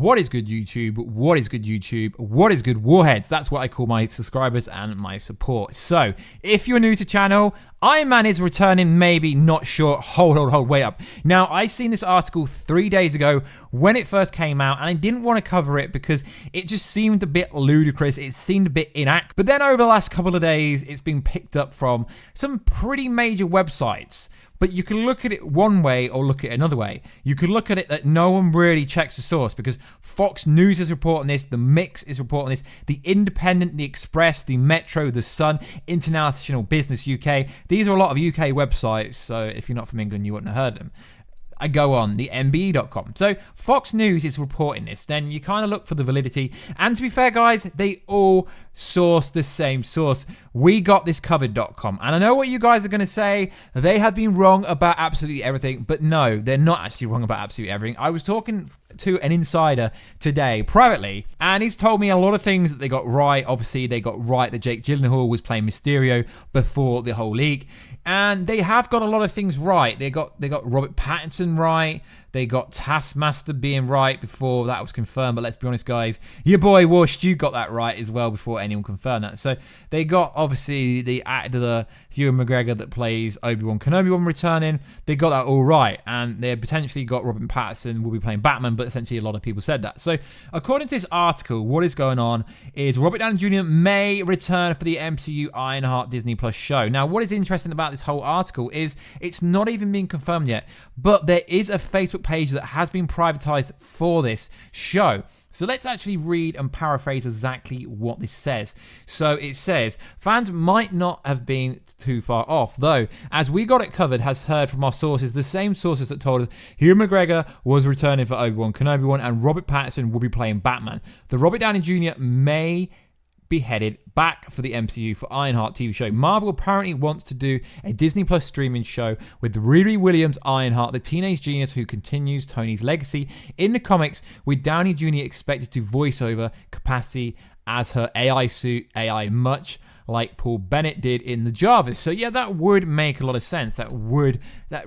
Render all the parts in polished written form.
What is good, YouTube? What is good, YouTube? What is good, Warheads? That's what I call my subscribers and my support. So, if you're new to channel, Iron Man is returning, maybe, not sure. Hold, wait up. Now, I seen this article 3 days ago when it first came out, and I didn't want to cover it because it just seemed a bit ludicrous. It seemed a bit inaccurate. But then over the last couple of days, it's been picked up from some pretty major websites. But you can look at it one way or look at it another way. You could look at it that no one really checks the source because Fox News is reporting this, The Mix is reporting this, The Independent, The Express, The Metro, The Sun, International Business UK. These are a lot of UK websites, so if you're not from England, you wouldn't have heard them. I go on the MBE.com. So Fox News is reporting this. Then you kind of look for the validity. And to be fair, guys, they all source the same source. We got this covered.com. And I know what you guys are going to say. They have been wrong about absolutely everything. But no, they're not actually wrong about absolutely everything. I was talking to an insider today privately, and he's told me a lot of things that they got right. Obviously, they got right that Jake Gyllenhaal was playing Mysterio before the whole leak. And they have got a lot of things right. They got Robert Pattinson right. They got Taskmaster being right before that was confirmed. But let's be honest, guys, your boy War Stew got that right as well before anyone confirmed that. So they got, obviously, the actor, Ewan McGregor, that plays Obi-Wan Kenobi one returning. They got that all right. And they potentially got Robert Pattinson will be playing Batman. But essentially, a lot of people said that. So according to this article, what is going on is Robert Downey Jr. may return for the MCU Ironheart Disney Plus show. Now, what is interesting about this whole article is it's not even been confirmed yet. But there is a Facebook page that has been privatized for this show. So let's actually read and paraphrase exactly what this says. So it says, fans might not have been too far off, though, as We Got It Covered has heard from our sources, the same sources that told us Ewan McGregor was returning for Obi-Wan Kenobi one and Robert Pattinson will be playing Batman. The Robert Downey Jr. may be headed back for the MCU for Ironheart TV show. Marvel apparently wants to do a Disney Plus streaming show with Riri Williams Ironheart, the teenage genius who continues Tony's legacy in the comics, with Downey Jr. expected to voice over capacity as her AI suit, AI much like Paul Bennett did in the Jarvis. So yeah, that would make a lot of sense. That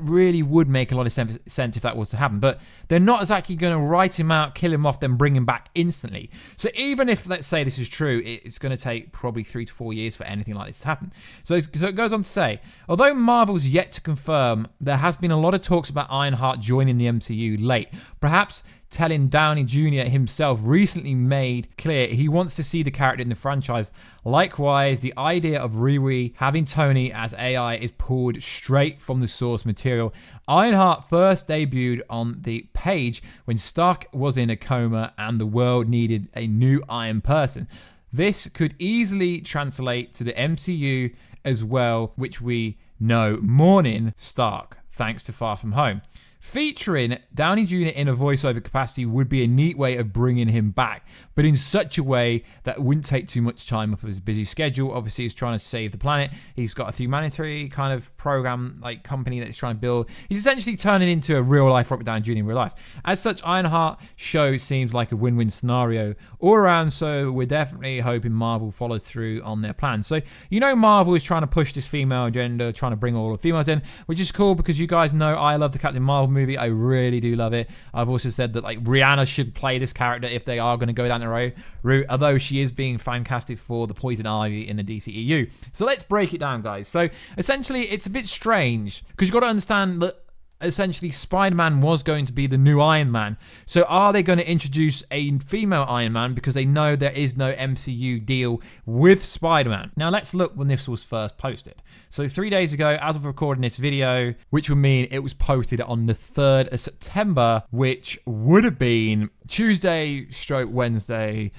really would make a lot of sense if that was to happen. But they're not exactly going to write him out, kill him off, then bring him back instantly. So even if, let's say this is true, it's going to take probably 3 to 4 years for anything like this to happen. So it goes on to say, although Marvel's yet to confirm, there has been a lot of talks about Ironheart joining the MCU late. Perhaps telling Downey Jr. himself recently made clear he wants to see the character in the franchise. Likewise, the idea of Riri having Tony as AI is pulled straight from the source material. Ironheart first debuted on the page when Stark was in a coma and the world needed a new Iron person. This could easily translate to the MCU as well, which we know mourning Stark, thanks to Far From Home. Featuring Downey Jr. in a voiceover capacity would be a neat way of bringing him back, but in such a way that wouldn't take too much time off of his busy schedule. Obviously, he's trying to save the planet. He's got a humanitarian kind of program, like company that he's trying to build. He's essentially turning into a real-life Robert Downey Jr. in real life. As such, Ironheart show seems like a win-win scenario all around, so we're definitely hoping Marvel follow through on their plans. So, you know, Marvel is trying to push this female agenda, trying to bring all the females in, which is cool because you guys know I love the Captain Marvel movie. I really do love it. I've also said that like Rihanna should play this character if they are going to go down the route, although she is being fan casted for the Poison Ivy in the DCEU. So let's break it down, guys. So essentially, it's a bit strange because you've got to understand that essentially Spider-Man was going to be the new Iron Man. So are they going to introduce a female Iron Man because they know there is no MCU deal with Spider-Man? Now let's look when this was first posted. So 3 days ago, as of recording this video, which would mean it was posted on the 3rd of September, which would have been Tuesday, Wednesday,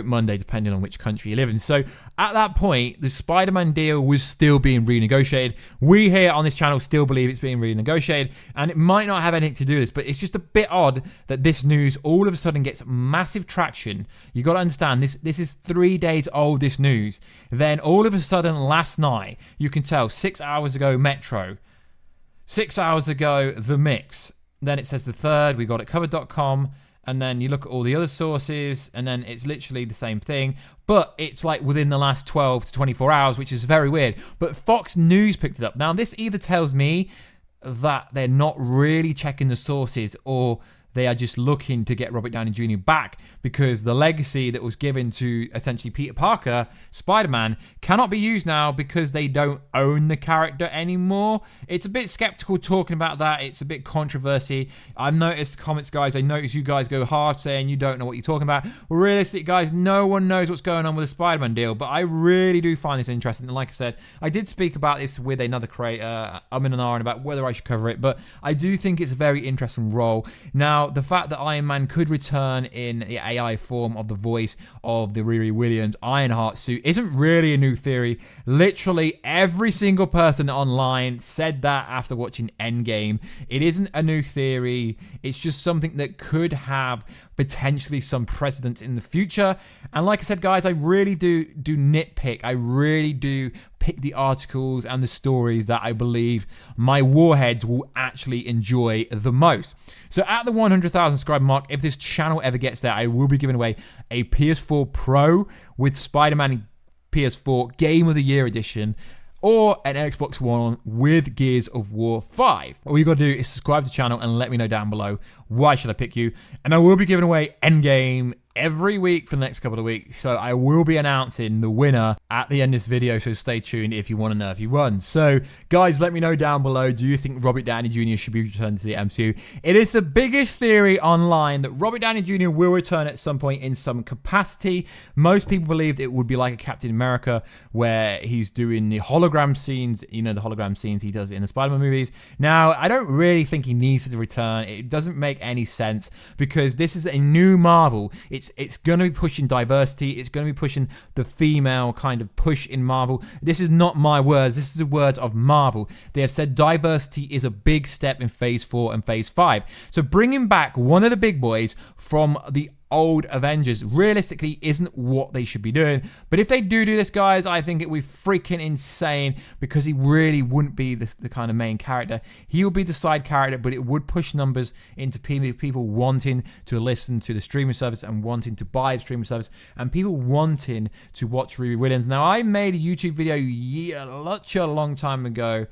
Monday, depending on which country you live in. So at that point, the Spider-Man deal was still being renegotiated. We here on this channel still believe it's being renegotiated, and it might not have anything to do with this, but it's just a bit odd that this news all of a sudden gets massive traction. You got to understand, this is 3 days old, this news. Then all of a sudden last night, you can tell 6 hours ago, Metro. 6 hours ago, The Mix. Then it says the 3rd, we got it covered.com. And then you look at all the other sources, and then it's literally the same thing. But it's like within the last 12 to 24 hours, which is very weird. But Fox News picked it up. Now, this either tells me that they're not really checking the sources, or they are just looking to get Robert Downey Jr. back because the legacy that was given to essentially Peter Parker, Spider-Man, cannot be used now because they don't own the character anymore. It's a bit skeptical talking about that. It's a bit controversy. I've noticed comments, guys. I noticed you guys go hard saying you don't know what you're talking about. Well, realistic, guys, no one knows what's going on with the Spider-Man deal, but I really do find this interesting. And like I said, I did speak about this with another creator, I'm in an hour, about whether I should cover it, but I do think it's a very interesting role. Now, the fact that Iron Man could return in the AI form of the voice of the Riri Williams Ironheart suit isn't really a new theory. Literally every single person online said that after watching EndGame. It isn't a new theory. It's just something that could have potentially some precedence in the future. And like I said, guys, I really do nitpick. I really do pick the articles and the stories that I believe my warheads will actually enjoy the most. So at the 100,000 subscriber mark, if this channel ever gets there, I will be giving away a PS4 Pro with Spider-Man PS4 Game of the Year Edition, or an Xbox One with Gears of War 5. All you gotta do is subscribe to the channel and let me know down below why should I pick you. And I will be giving away EndGame every week for the next couple of weeks. So I will be announcing the winner at the end of this video, so stay tuned if you want to know if you won. So guys, let me know down below, do you think Robert Downey Jr. should be returned to the MCU? It is the biggest theory online that Robert Downey Jr. will return at some point in some capacity. Most people believed it would be like a Captain America where he's doing the hologram scenes, you know, the hologram scenes he does in the Spider-Man movies. Now, I don't really think he needs to return. It doesn't make any sense because this is a new Marvel. It's going to be pushing diversity. It's going to be pushing the female kind of push in Marvel. This is not my words. This is the words of Marvel. They have said diversity is a big step in Phase 4 and Phase 5. So bringing back one of the big boys from the old Avengers realistically isn't what they should be doing. But if they do this, guys, I think it would be freaking insane because he really wouldn't be the kind of main character. He would be the side character, but it would push numbers into people wanting to listen to the streaming service and wanting to buy the streaming service and people wanting to watch Riri Williams. Now, I made a YouTube video a long time ago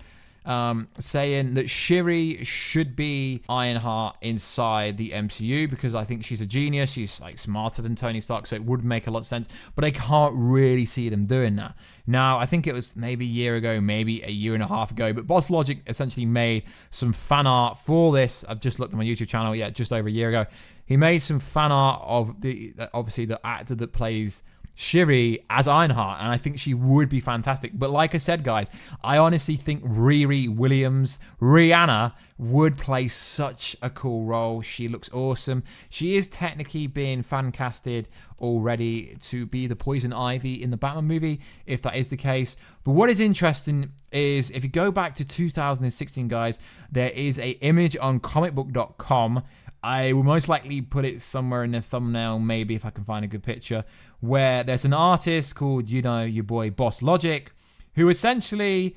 saying that Shuri should be Ironheart inside the MCU because I think she's a genius. She's like smarter than Tony Stark, so it would make a lot of sense. But I can't really see them doing that. Now, I think it was maybe a year ago, maybe a year and a half ago, but Boss Logic essentially made some fan art for this. I've just looked at my YouTube channel, just over a year ago. He made some fan art of obviously the actor that plays Shuri as Ironheart, and I think she would be fantastic. But like I said, guys, I honestly think Riri Williams, Rihanna, would play such a cool role. She looks awesome. She is technically being fan casted already to be the Poison Ivy in the Batman movie, if that is the case. But what is interesting is if you go back to 2016, guys, there is an image on comicbook.com. I will most likely put it somewhere in the thumbnail, maybe if I can find a good picture, where there's an artist called, you know, your boy Boss Logic, who essentially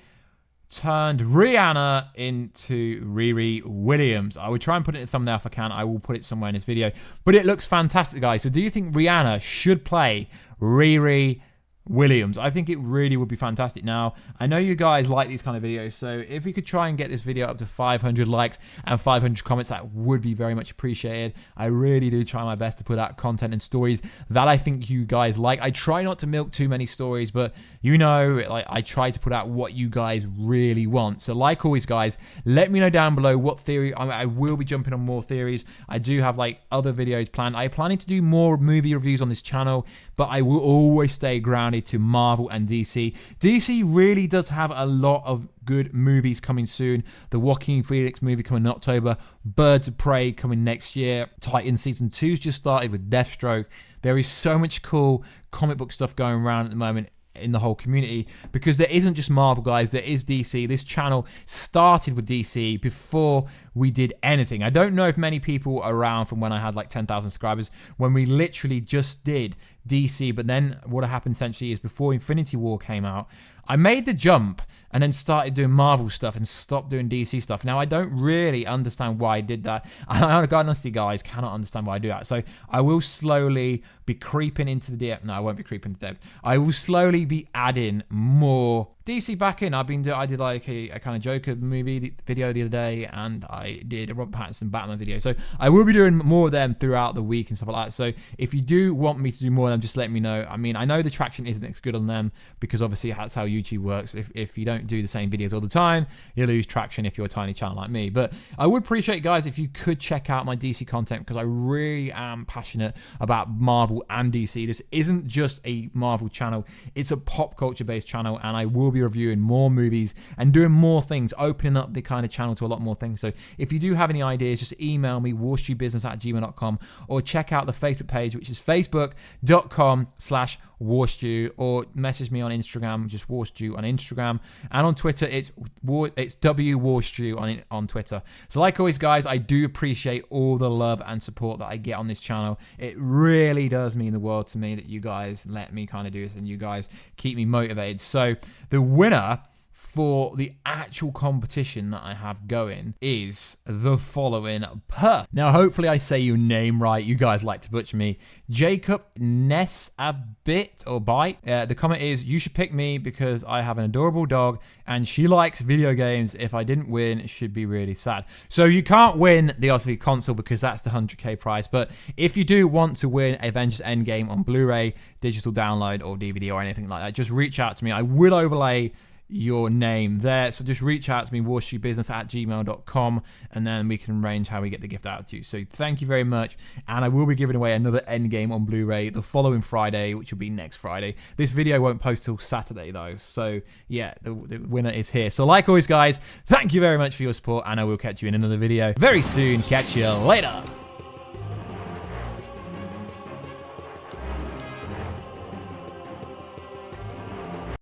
turned Rihanna into Riri Williams. I will try and put it in the thumbnail if I can. I will put it somewhere in this video. But it looks fantastic, guys. So do you think Rihanna should play Riri Williams? I think it really would be fantastic. Now, I know you guys like these kind of videos, so if we could try and get this video up to 500 likes and 500 comments, that would be very much appreciated. I really do try my best to put out content and stories that I think you guys like. I try not to milk too many stories, but you know, like, I try to put out what you guys really want. So like always, guys, let me know down below what theory. I will be jumping on more theories. I do have like other videos planned. I'm planning to do more movie reviews on this channel, but I will always stay grounded to Marvel and DC. DC really does have a lot of good movies coming soon. The Joaquin Phoenix movie coming in October, Birds of Prey coming next year, Titan Season 2's just started with Deathstroke. There is so much cool comic book stuff going around at the moment in the whole community because there isn't just Marvel, guys, there is DC. This channel started with DC before we did anything. I don't know if many people are around from when I had like 10,000 subscribers when we literally just did DC, but then what happened essentially is before Infinity War came out, I made the jump and then started doing Marvel stuff and stopped doing DC stuff. Now, I don't really understand why I did that. I honestly, guys, cannot understand why I do that. So I will slowly be creeping into the depth. No, I won't be creeping into the depth. I will slowly be adding more DC back in. I did like a kind of Joker movie video the other day, and I did a Robert Pattinson Batman video. So I will be doing more of them throughout the week and stuff like that. So if you do want me to do more of them, just let me know. I mean, I know the traction isn't as good on them because obviously that's how YouTube works. If you don't do the same videos all the time, you lose traction if you're a tiny channel like me. But I would appreciate, guys, if you could check out my DC content, because I really am passionate about Marvel and DC. This isn't just a Marvel channel, it's a pop culture based channel, and I will be reviewing more movies and doing more things, opening up the kind of channel to a lot more things. So if you do have any ideas, just email me, warstewbusiness@gmail.com, or check out the Facebook page, which is facebook.com/warstew, or message me on Instagram, just warstew on Instagram, and on Twitter it's wwarstew on Twitter. So like always, guys, I do appreciate all the love and support that I get on this channel. It really does mean the world to me that you guys let me kind of do this and you guys keep me motivated. So the winner for the actual competition that I have going is the following person. Now, hopefully I say your name right. You guys like to butcher me. Jacob Ness a bit or bite. The comment is, you should pick me because I have an adorable dog and she likes video games. If I didn't win, it should be really sad. So you can't win the obviously console because that's the 100k prize. But if you do want to win Avengers Endgame on Blu-ray, digital download, or DVD or anything like that, just reach out to me. I will overlay your name there, so just reach out to me, warstewbusiness@gmail.com, and then we can arrange how we get the gift out to you. So thank you very much, and I will be giving away another Endgame on Blu-ray the following Friday, which will be next Friday. This video won't post till Saturday though, so yeah, the winner is here. So like always, guys, thank you very much for your support, and I will catch you in another video very soon. Catch you later.